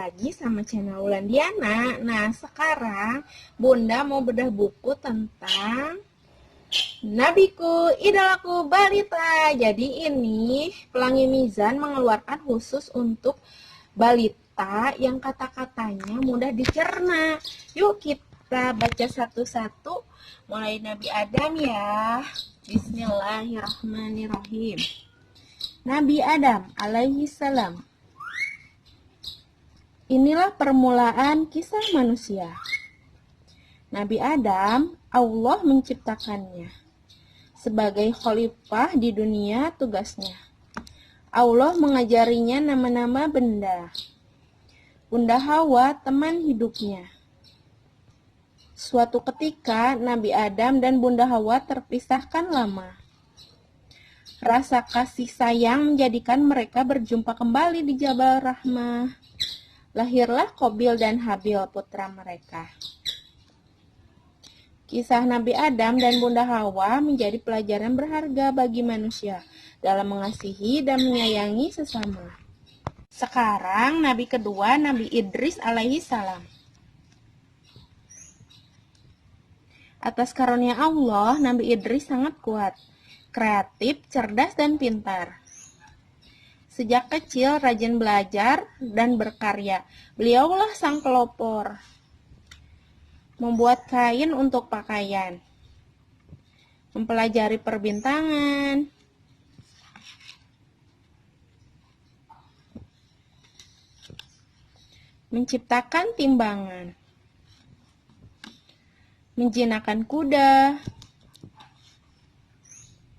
lagi sama channel Wulandiana. Nah, sekarang Bunda mau bedah buku tentang Nabiku, idolaku, balita. Jadi ini Pelangi Mizan mengeluarkan khusus untuk balita yang kata-katanya mudah dicerna. Yuk kita baca satu-satu mulai Nabi Adam ya. Bismillahirrahmanirrahim. Nabi Adam alaihi salam. Inilah permulaan kisah manusia. Nabi Adam, Allah menciptakannya. Sebagai khalifah di dunia tugasnya. Allah mengajarinya nama-nama benda. Bunda Hawa teman hidupnya. Suatu ketika Nabi Adam dan Bunda Hawa terpisahkan lama. Rasa kasih sayang menjadikan mereka berjumpa kembali di Jabal Rahmah. Lahirlah Qabil dan Habil putra mereka. Kisah Nabi Adam dan Bunda Hawa menjadi pelajaran berharga bagi manusia dalam mengasihi dan menyayangi sesama. Sekarang Nabi kedua, Nabi Idris alaihi salam. Atas karunia Allah, Nabi Idris sangat kuat, kreatif, cerdas, dan pintar. Sejak kecil rajin belajar dan berkarya. Beliaulah sang pelopor. Membuat kain untuk pakaian. Mempelajari perbintangan. Menciptakan timbangan. Menjinakkan kuda.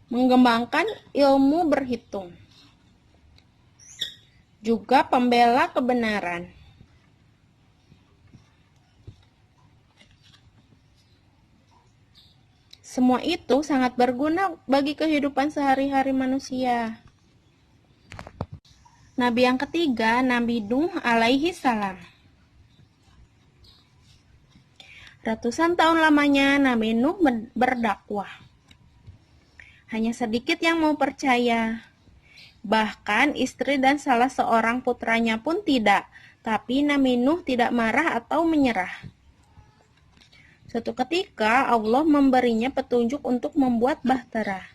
Mengembangkan ilmu berhitung. Juga pembela kebenaran. Semua itu sangat berguna bagi kehidupan sehari-hari manusia. Nabi yang ketiga, Nabi Nuh alaihi salam. Ratusan tahun lamanya Nabi Nuh berdakwah. Hanya sedikit yang mau percaya. Bahkan istri dan salah seorang putranya pun tidak. Tapi Nabi Nuh tidak marah atau menyerah. Suatu ketika Allah memberinya petunjuk untuk membuat bahtera.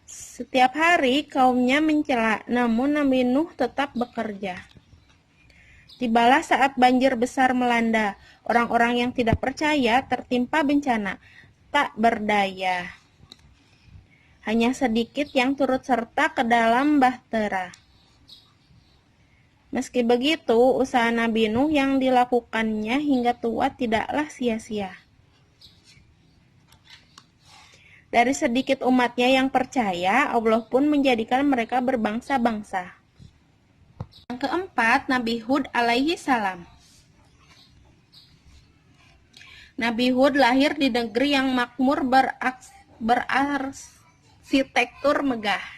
Setiap hari kaumnya mencela, namun Nabi Nuh tetap bekerja. Tibalah saat banjir besar melanda. Orang-orang yang tidak percaya tertimpa bencana. Tak berdaya. Hanya sedikit yang turut serta ke dalam bahtera. Meski begitu, usaha Nabi Nuh yang dilakukannya hingga tua tidaklah sia-sia. Dari sedikit umatnya yang percaya, Allah pun menjadikan mereka berbangsa-bangsa. Yang keempat, Nabi Hud alaihi salam. Nabi Hud lahir di negeri yang makmur berarsitektur megah.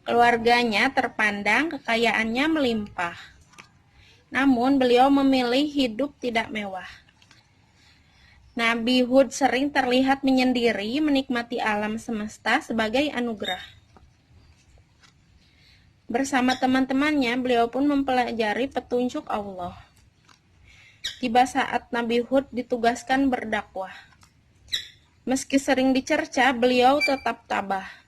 Keluarganya terpandang, kekayaannya melimpah. Namun beliau memilih hidup tidak mewah. Nabi Hud sering terlihat menyendiri, menikmati alam semesta sebagai anugerah. Bersama teman-temannya, beliau pun mempelajari petunjuk Allah. Tiba saat Nabi Hud ditugaskan berdakwah. Meski sering dicerca, beliau tetap tabah.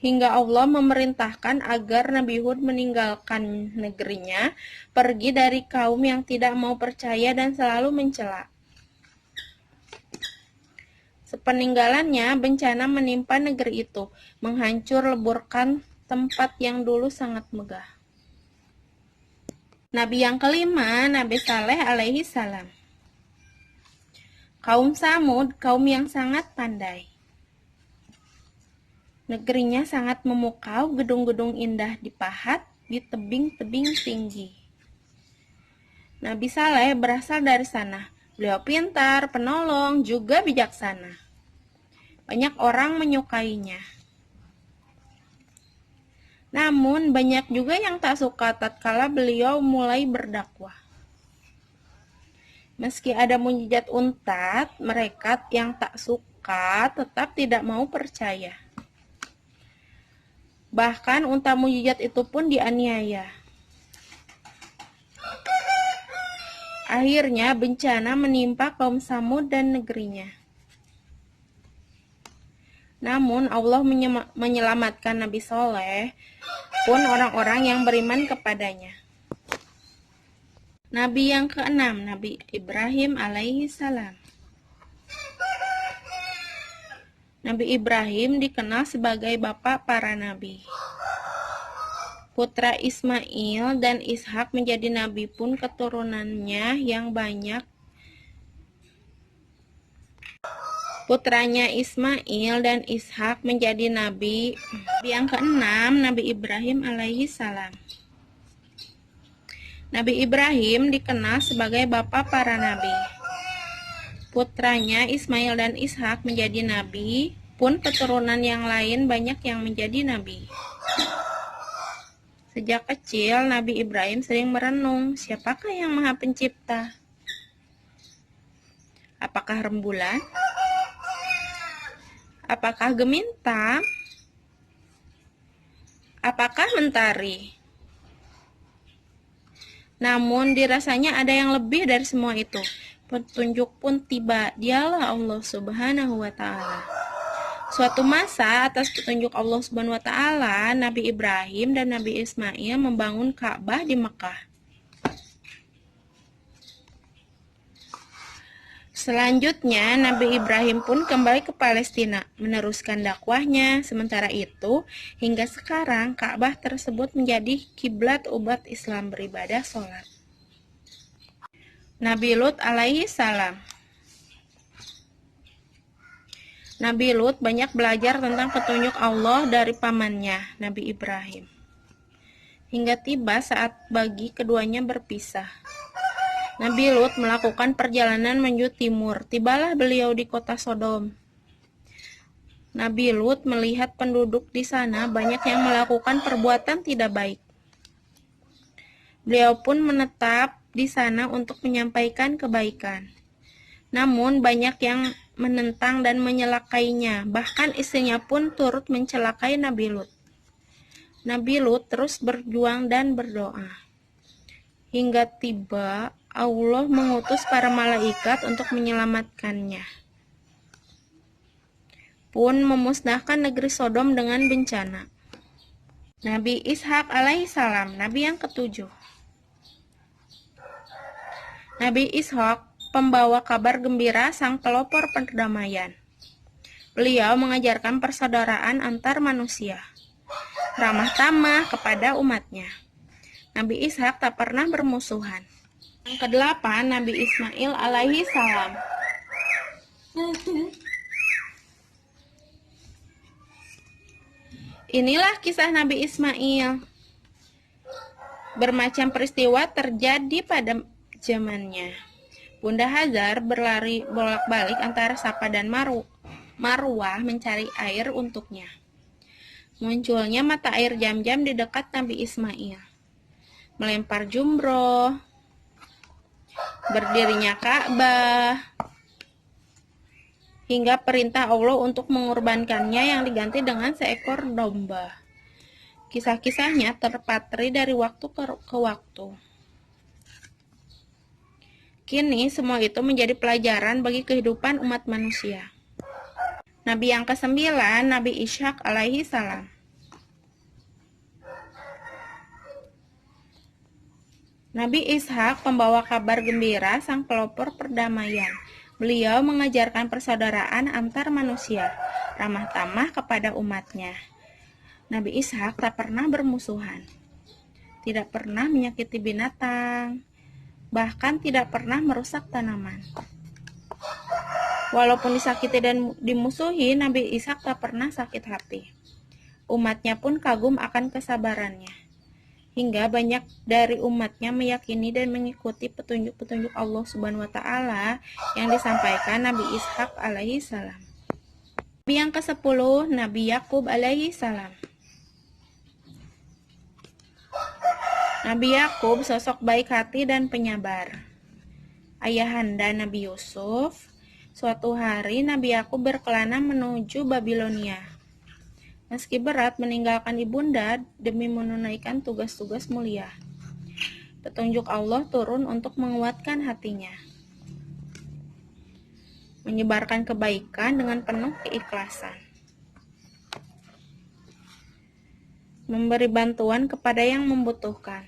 Hingga Allah memerintahkan agar Nabi Hud meninggalkan negerinya, pergi dari kaum yang tidak mau percaya dan selalu mencela. Sepeninggalannya, bencana menimpa negeri itu, menghancur leburkan tempat yang dulu sangat megah. Nabi yang kelima, Nabi Saleh alaihi salam. Kaum Samud, kaum yang sangat pandai. Negerinya sangat memukau, gedung-gedung indah dipahat di tebing-tebing tinggi. Nabi Saleh berasal dari sana. Beliau pintar, penolong, juga bijaksana. Banyak orang menyukainya. Namun banyak juga yang tak suka tatkala beliau mulai berdakwah. Meski ada mujizat unta, mereka yang tak suka tetap tidak mau percaya. Bahkan unta mujizat itu pun dianiaya. Akhirnya bencana menimpa kaum Samud dan negerinya. Namun Allah menyelamatkan Nabi Soleh pun orang-orang yang beriman kepadanya. Nabi yang keenam, Nabi Ibrahim alaihi salam. Nabi Ibrahim dikenal sebagai bapak para nabi. Putra Ismail dan Ishak menjadi nabi pun keturunannya yang banyak. Putranya Ismail dan Ishak menjadi nabi. Yang keenam, Nabi Ibrahim alaihi salam. Nabi Ibrahim dikenal sebagai bapak para nabi. Putranya Ismail dan Ishak menjadi nabi, pun keturunan yang lain banyak yang menjadi nabi. Sejak kecil, Nabi Ibrahim sering merenung, siapakah yang Maha Pencipta? Apakah rembulan? Apakah gemintang? Apakah mentari? Namun dirasanya ada yang lebih dari semua itu. Petunjuk pun tiba, dialah Allah Subhanahu wa Ta'ala. Suatu masa, atas petunjuk Allah Subhanahu wa Ta'ala, Nabi Ibrahim dan Nabi Ismail membangun Ka'bah di Mekah. Selanjutnya, Nabi Ibrahim pun kembali ke Palestina, meneruskan dakwahnya. Sementara itu, hingga sekarang Ka'bah tersebut menjadi kiblat umat Islam beribadah sholat. Nabi Lut alaihi salam. Nabi Lut banyak belajar tentang petunjuk Allah dari pamannya, Nabi Ibrahim. Hingga tiba saat bagi keduanya berpisah. Nabi Lut melakukan perjalanan menuju timur. Tibalah beliau di kota Sodom. Nabi Lut melihat penduduk di sana banyak yang melakukan perbuatan tidak baik. Beliau pun menetap di sana untuk menyampaikan kebaikan. Namun banyak yang menentang dan mencelakainya. Bahkan istrinya pun turut mencelakai Nabi Lut. Nabi Lut terus berjuang dan berdoa. Hingga tiba Allah mengutus para malaikat untuk menyelamatkannya. Pun memusnahkan negeri Sodom dengan bencana. Nabi Ishak alaihissalam, Nabi yang ketujuh. Nabi Ishak pembawa kabar gembira sang pelopor perdamaian. Beliau mengajarkan persaudaraan antar manusia, ramah tamah kepada umatnya. Nabi Ishak tak pernah bermusuhan. Yang kedelapan, Nabi Ismail alaihi salam. Inilah kisah Nabi Ismail. Bermacam peristiwa terjadi pada zamannya. Bunda Hajar berlari bolak-balik antara Safa dan Marwah mencari air untuknya. Munculnya mata air Jam-Jam di dekat Nabi Ismail. Melempar jumroh, berdirinya Ka'bah, hingga perintah Allah untuk mengorbankannya yang diganti dengan seekor domba. Kisah-kisahnya terpatri dari waktu ke waktu. Kini semua itu menjadi pelajaran bagi kehidupan umat manusia. Nabi yang ke-9, Nabi Ishak alaihi salam. Nabi Ishak pembawa kabar gembira sang pelopor perdamaian. Beliau mengajarkan persaudaraan antar manusia, ramah tamah kepada umatnya. Nabi Ishak tak pernah bermusuhan, tidak pernah menyakiti binatang, bahkan tidak pernah merusak tanaman. Walaupun disakiti dan dimusuhi, Nabi Ishak tak pernah sakit hati. Umatnya pun kagum akan kesabarannya. Hingga banyak dari umatnya meyakini dan mengikuti petunjuk-petunjuk Allah Subhanahu wa Ta'ala yang disampaikan Nabi Ishak alaihi salam. Nabi yang ke-10, Nabi Yakub alaihi salam. Nabi Yakub sosok baik hati dan penyabar. Ayahanda Nabi Yusuf. Suatu hari Nabi Yakub berkelana menuju Babilonia. Meski berat meninggalkan ibunda demi menunaikan tugas-tugas mulia. Petunjuk Allah turun untuk menguatkan hatinya, menyebarkan kebaikan dengan penuh keikhlasan, memberi bantuan kepada yang membutuhkan,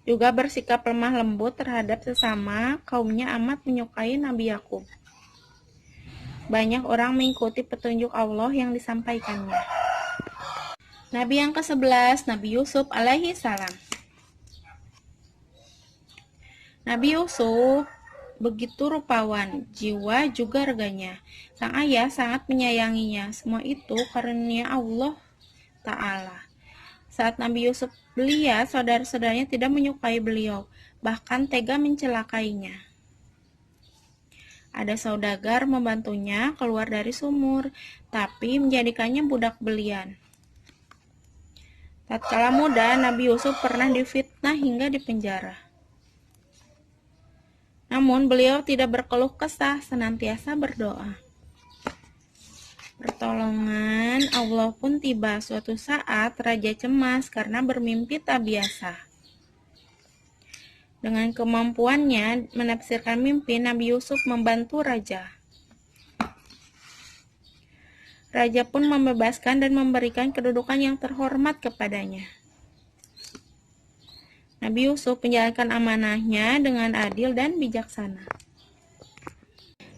juga bersikap lemah lembut terhadap sesama. Kaumnya amat menyukai Nabi Yakub. Banyak orang mengikuti petunjuk Allah yang disampaikannya. Nabi yang ke-11, Nabi Yusuf alaihi salam. Nabi Yusuf begitu rupawan, jiwa juga reganya. Sang ayah sangat menyayanginya. Semua itu karunia Allah Ta'ala. Saat Nabi Yusuf belia, saudara-saudaranya tidak menyukai beliau, bahkan tega mencelakainya. Ada saudagar membantunya keluar dari sumur, tapi menjadikannya budak belian. Tatkala muda, Nabi Yusuf pernah difitnah hingga dipenjara. Namun beliau tidak berkeluh kesah, senantiasa berdoa. Pertolongan Allah pun tiba. Suatu saat raja cemas karena bermimpi tak biasa. Dengan kemampuannya menafsirkan mimpi, Nabi Yusuf membantu raja. Raja pun membebaskan dan memberikan kedudukan yang terhormat kepadanya. Nabi Yusuf menjalankan amanahnya dengan adil dan bijaksana.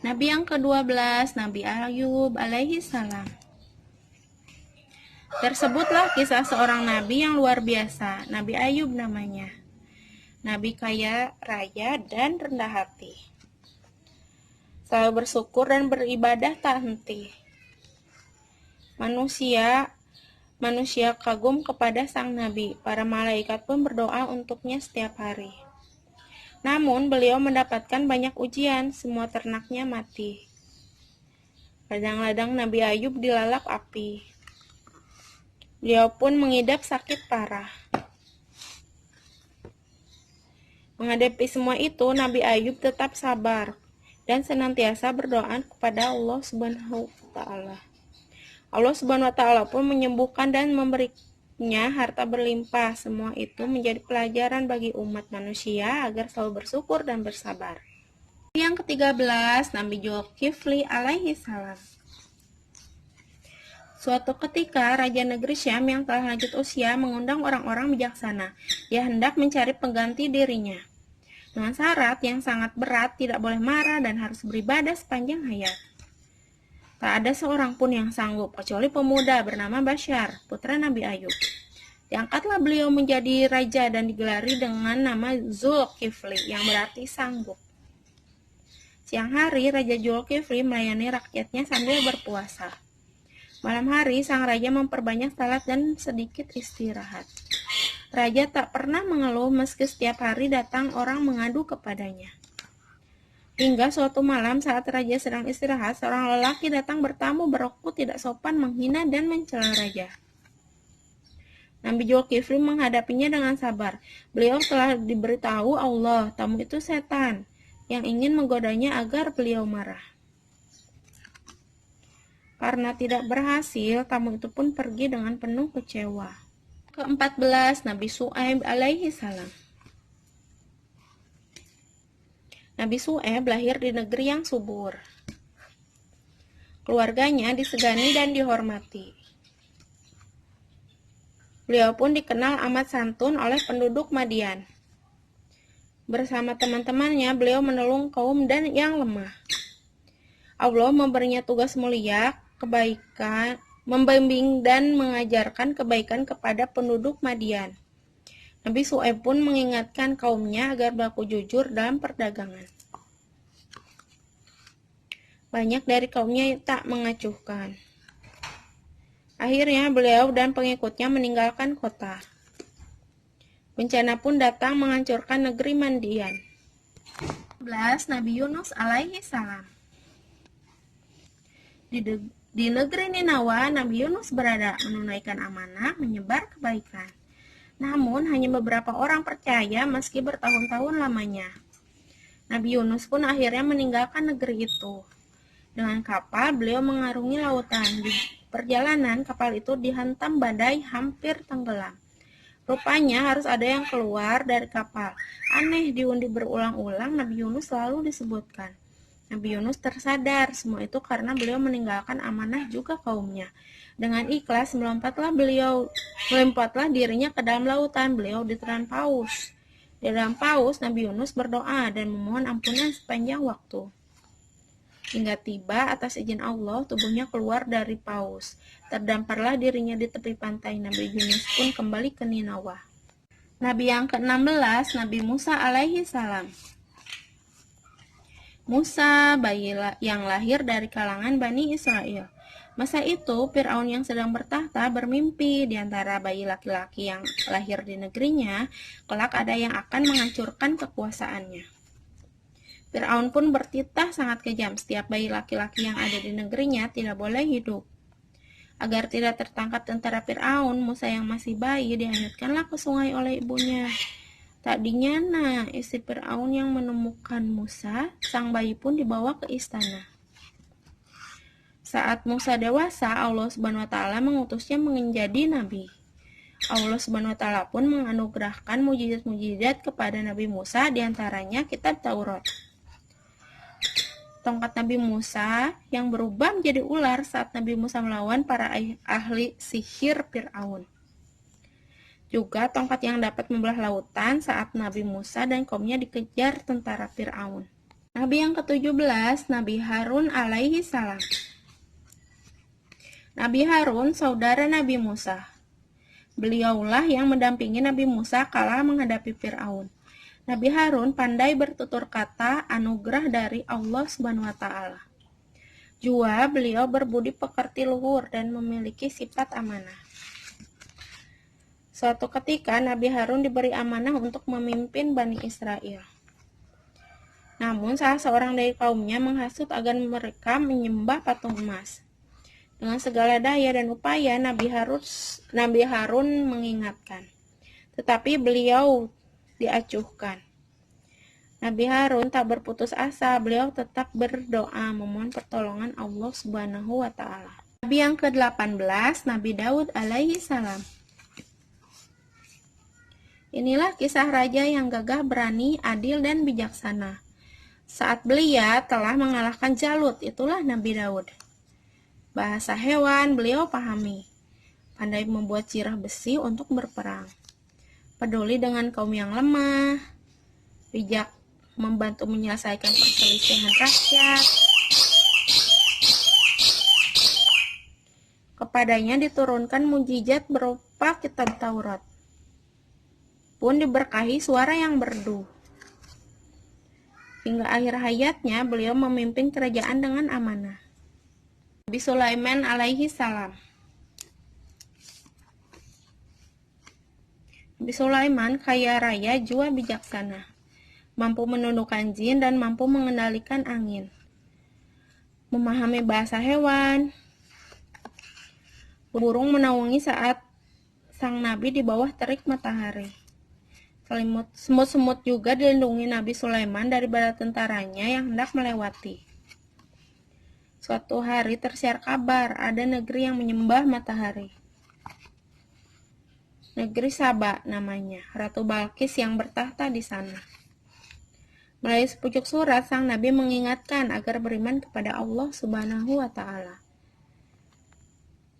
Nabi yang ke-12, Nabi Ayub alaihi salam. Tersebutlah kisah seorang nabi yang luar biasa. Nabi Ayub namanya. Nabi kaya raya dan rendah hati. Selalu bersyukur dan beribadah tak henti. Manusia kagum kepada sang nabi. Para malaikat pun berdoa untuknya setiap hari. Namun beliau mendapatkan banyak ujian, semua ternaknya mati. Ladang-ladang Nabi Ayub dilalap api. Beliau pun mengidap sakit parah. Menghadapi semua itu, Nabi Ayub tetap sabar dan senantiasa berdoa kepada Allah Subhanahu wa Ta'ala. Allah Subhanahu wa Ta'ala pun menyembuhkan dan memberinya harta berlimpah. Semua itu menjadi pelajaran bagi umat manusia agar selalu bersyukur dan bersabar. Yang ke-13, Nabi Zulkifli alaihi salam. Suatu ketika, Raja Negeri Syam yang telah lanjut usia mengundang orang-orang bijaksana. Dia hendak mencari pengganti dirinya. Dengan syarat yang sangat berat, tidak boleh marah dan harus beribadah sepanjang hayat. Tak ada seorang pun yang sanggup, kecuali pemuda bernama Basyar, putra Nabi Ayub. Diangkatlah beliau menjadi raja dan digelari dengan nama Zulkifli, yang berarti sanggup. Siang hari, Raja Zulkifli melayani rakyatnya sambil berpuasa. Malam hari, sang raja memperbanyak salat dan sedikit istirahat. Raja tak pernah mengeluh meski setiap hari datang orang mengadu kepadanya. Hingga suatu malam saat raja sedang istirahat, seorang lelaki datang bertamu berlaku tidak sopan, menghina dan mencela raja. Nabi Zulkifli menghadapinya dengan sabar. Beliau telah diberitahu Allah, tamu itu setan yang ingin menggodanya agar beliau marah. Karena tidak berhasil, tamu itu pun pergi dengan penuh kecewa. Ke-14, Nabi Syuaib alaihi salam. Nabi Syuaib lahir di negeri yang subur. Keluarganya disegani dan dihormati. Beliau pun dikenal amat santun oleh penduduk Madian. Bersama teman-temannya, beliau menolong kaum dan yang lemah. Allah memberinya tugas mulia, kebaikan, membimbing dan mengajarkan kebaikan kepada penduduk Madian. Nabi Syuaib pun mengingatkan kaumnya agar berlaku jujur dalam perdagangan. Banyak dari kaumnya tak mengacuhkan. Akhirnya beliau dan pengikutnya meninggalkan kota. Bencana pun datang menghancurkan negeri Madian. 11. Nabi Yunus alaihi salam. Di negeri Ninawa, Nabi Yunus berada, menunaikan amanah, menyebar kebaikan. Namun hanya beberapa orang percaya meski bertahun-tahun lamanya. Nabi Yunus pun akhirnya meninggalkan negeri itu. Dengan kapal, beliau mengarungi lautan. Di perjalanan, kapal itu dihantam badai hampir tenggelam. Rupanya harus ada yang keluar dari kapal. Aneh, diundi berulang-ulang, Nabi Yunus selalu disebutkan. Nabi Yunus tersadar semua itu karena beliau meninggalkan amanah juga kaumnya. Dengan ikhlas melompatlah dirinya ke dalam lautan. Beliau ditelan paus. Di dalam paus, Nabi Yunus berdoa dan memohon ampunan sepanjang waktu. Hingga tiba atas izin Allah, tubuhnya keluar dari paus. Terdamparlah dirinya di tepi pantai. Nabi Yunus pun kembali ke Ninawa. Nabi yang ke-16, Nabi Musa alaihi salam. Musa, bayi yang lahir dari kalangan Bani Israel. Masa itu, Fir'aun yang sedang bertahta bermimpi di antara bayi laki-laki yang lahir di negerinya, kelak ada yang akan menghancurkan kekuasaannya. Fir'aun pun bertitah sangat kejam. Setiap bayi laki-laki yang ada di negerinya tidak boleh hidup. Agar tidak tertangkap tentara Fir'aun, Musa yang masih bayi dihanyutkanlah ke sungai oleh ibunya. Tak dinyana, istri Fir'aun yang menemukan Musa, sang bayi pun dibawa ke istana. Saat Musa dewasa, Allah Subhanahu wa Ta'ala mengutusnya menjadi nabi. Allah Subhanahu wa Ta'ala pun menganugerahkan mujizat-mujizat kepada Nabi Musa, diantaranya kitab Taurat. Tongkat Nabi Musa yang berubah menjadi ular saat Nabi Musa melawan para ahli sihir Fir'aun. Juga tongkat yang dapat membelah lautan saat Nabi Musa dan kaumnya dikejar tentara Fir'aun. Nabi yang ke-17, Nabi Harun alaihi salam. Nabi Harun, saudara Nabi Musa. Beliaulah yang mendampingi Nabi Musa kala menghadapi Fir'aun. Nabi Harun pandai bertutur kata, anugerah dari Allah Subhanahu wa Ta'ala. Jua beliau berbudi pekerti luhur dan memiliki sifat amanah. Suatu ketika Nabi Harun diberi amanah untuk memimpin Bani Israel. Namun salah seorang dari kaumnya menghasut agar mereka menyembah patung emas. Dengan segala daya dan upaya Nabi Harun mengingatkan. Tetapi beliau diacuhkan. Nabi Harun tak berputus asa, beliau tetap berdoa memohon pertolongan Allah Subhanahu wa Ta'ala. Nabi yang ke-18, Nabi Daud alaihi salam. Inilah kisah raja yang gagah berani, adil dan bijaksana. Saat beliau telah mengalahkan Jalut, itulah Nabi Daud. Bahasa hewan beliau pahami. Pandai membuat cirah besi untuk berperang. Peduli dengan kaum yang lemah, bijak membantu menyelesaikan perselisihan rakyat. Kepadanya diturunkan mujizat berupa kitab Taurat. Pun diberkahi suara yang merdu. Hingga akhir hayatnya beliau memimpin kerajaan dengan amanah. Nabi Sulaiman alaihi salam. Nabi Sulaiman kaya raya jua bijaksana, mampu menundukkan jin dan mampu mengendalikan angin, memahami bahasa hewan. Burung menaungi saat sang nabi di bawah terik matahari. Semut-semut juga dilindungi Nabi Sulaiman dari bala tentaranya yang hendak melewati. Suatu hari tersiar kabar ada negeri yang menyembah matahari. Negeri Saba namanya, Ratu Balkis yang bertahta di sana. Melalui sepucuk surat, sang Nabi mengingatkan agar beriman kepada Allah Subhanahu wa Ta'ala.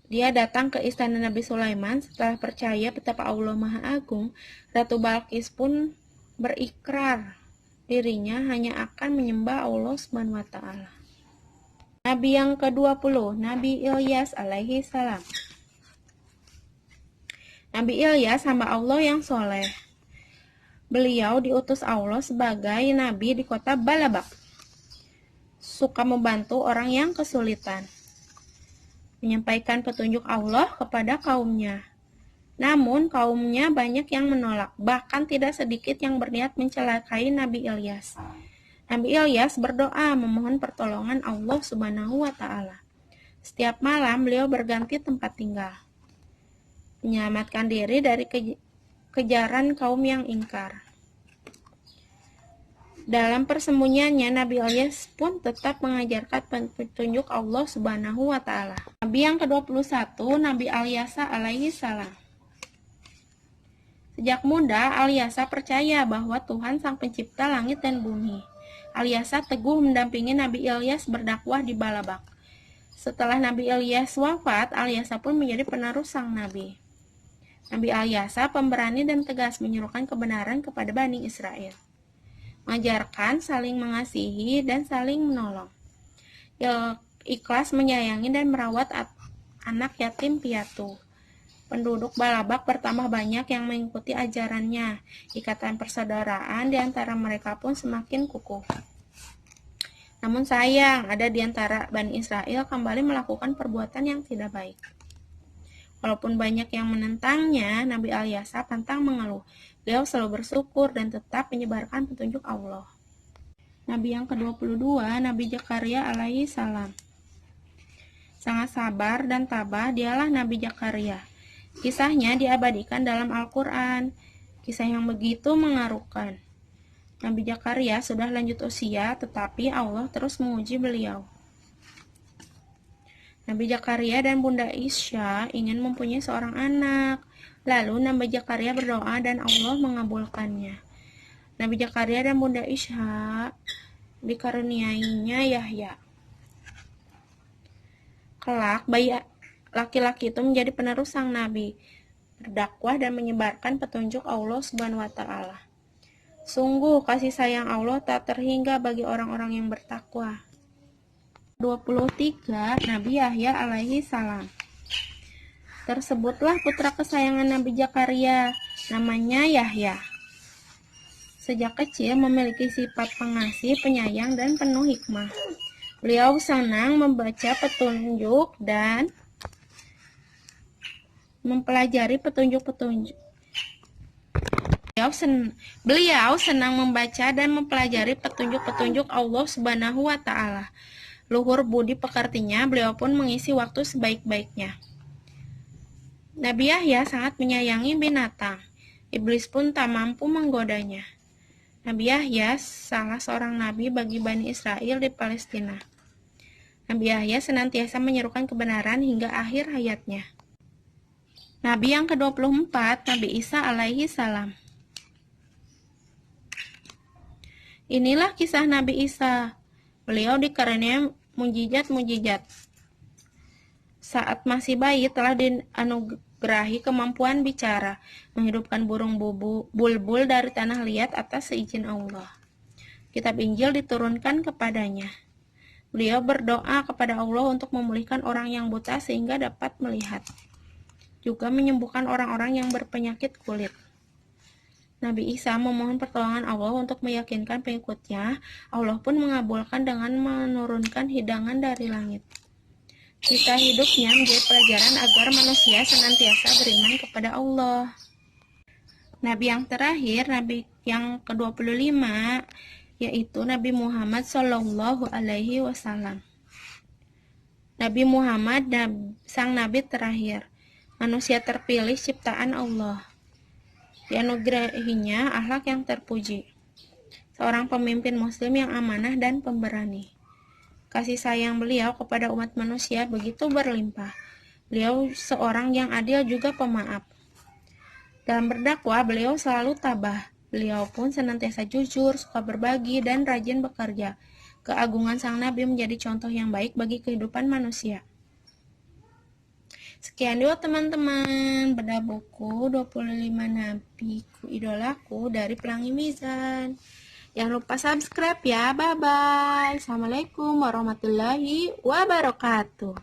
Dia datang ke istana Nabi Sulaiman setelah percaya betapa Allah Maha Agung. Ratu Balkis pun berikrar dirinya hanya akan menyembah Allah Subhanahu wa Ta'ala. Nabi yang ke-20, Nabi Ilyas alaihi salam. Nabi Ilyas hamba Allah yang soleh. Beliau diutus Allah sebagai nabi di kota Balabak. Suka membantu orang yang kesulitan. Menyampaikan petunjuk Allah kepada kaumnya. Namun kaumnya banyak yang menolak. Bahkan tidak sedikit yang berniat mencelakai Nabi Ilyas. Nabi Ilyas berdoa memohon pertolongan Allah Subhanahu wa Ta'ala. Setiap malam beliau berganti tempat tinggal. Menyelamatkan diri dari kejaran kaum yang ingkar. Dalam persembunyiannya, Nabi Ilyas pun tetap mengajarkan petunjuk Allah Subhanahu wa Ta'ala. Nabi yang ke-21, Nabi Ilyas alaihi salam. Sejak muda, Alyasa percaya bahwa Tuhan sang pencipta langit dan bumi. Alyasa teguh mendampingi Nabi Ilyas berdakwah di Balabak. Setelah Nabi Ilyas wafat, Alyasa pun menjadi penerus sang nabi. Nabi Alyasa pemberani dan tegas menyerukan kebenaran kepada Bani Israel. Mengajarkan saling mengasihi dan saling menolong. Ikhlas menyayangi dan merawat anak yatim piatu. Penduduk Balabak bertambah banyak yang mengikuti ajarannya. Ikatan persaudaraan di antara mereka pun semakin kukuh. Namun sayang, ada di antara Bani Israel kembali melakukan perbuatan yang tidak baik. Walaupun banyak yang menentangnya, Nabi Alyasa pantang mengeluh. Beliau selalu bersyukur dan tetap menyebarkan petunjuk Allah. Nabi yang ke-22, Nabi Zakaria alaihi salam. Sangat sabar dan tabah, dialah Nabi Zakaria. Kisahnya diabadikan dalam Al-Quran. Kisah yang begitu mengharukan. Nabi Zakaria sudah lanjut usia, tetapi Allah terus menguji beliau. Nabi Zakaria dan Bunda Isya ingin mempunyai seorang anak. Lalu Nabi Zakaria berdoa dan Allah mengabulkannya. Nabi Zakaria dan Bunda Isya dikaruniainya Yahya. Kelak, bayi laki-laki itu menjadi penerus sang nabi, berdakwah dan menyebarkan petunjuk Allah Subhanahu wa taala. Sungguh kasih sayang Allah tak terhingga bagi orang-orang yang bertakwa. 23 Nabi Yahya alaihi salam. Tersebutlah putra kesayangan Nabi Zakaria, namanya Yahya. Sejak kecil memiliki sifat pengasih, penyayang, dan penuh hikmah. Beliau senang membaca petunjuk dan mempelajari petunjuk-petunjuk. Beliau senang membaca dan mempelajari petunjuk-petunjuk Allah Subhanahu wa taala. Luhur budi pekertinya, beliau pun mengisi waktu sebaik-baiknya. Nabi Yahya sangat menyayangi binatang. Iblis pun tak mampu menggodanya. Nabi Yahya salah seorang nabi bagi Bani Israel di Palestina. Nabi Yahya senantiasa menyerukan kebenaran hingga akhir hayatnya. Nabi yang ke-24, Nabi Isa alaihi salam. Inilah kisah Nabi Isa. Beliau dikaruniai mujizat-mujizat. Saat masih bayi telah dianugerahi kemampuan bicara, menghidupkan burung bulbul dari tanah liat atas seizin Allah. Kitab Injil diturunkan kepadanya. Beliau berdoa kepada Allah untuk memulihkan orang yang buta sehingga dapat melihat. Juga menyembuhkan orang-orang yang berpenyakit kulit. Nabi Isa memohon pertolongan Allah untuk meyakinkan pengikutnya. Allah pun mengabulkan dengan menurunkan hidangan dari langit. Kisah hidupnya menjadi pelajaran agar manusia senantiasa beriman kepada Allah. Nabi yang terakhir, Nabi yang ke-25, yaitu Nabi Muhammad Shallallahu Alaihi Wasallam. Nabi Muhammad, sang Nabi terakhir, manusia terpilih ciptaan Allah. Dianugerahinya akhlak yang terpuji. Seorang pemimpin muslim yang amanah dan pemberani. Kasih sayang beliau kepada umat manusia begitu berlimpah. Beliau seorang yang adil juga pemaaf. Dalam berdakwah, beliau selalu tabah. Beliau pun senantiasa jujur, suka berbagi, dan rajin bekerja. Keagungan sang Nabi menjadi contoh yang baik bagi kehidupan manusia. Sekian dulu teman-teman, bedah buku 25 nabiku idolaku dari Pelangi Mizan. Jangan lupa subscribe ya, bye-bye. Assalamualaikum warahmatullahi wabarakatuh.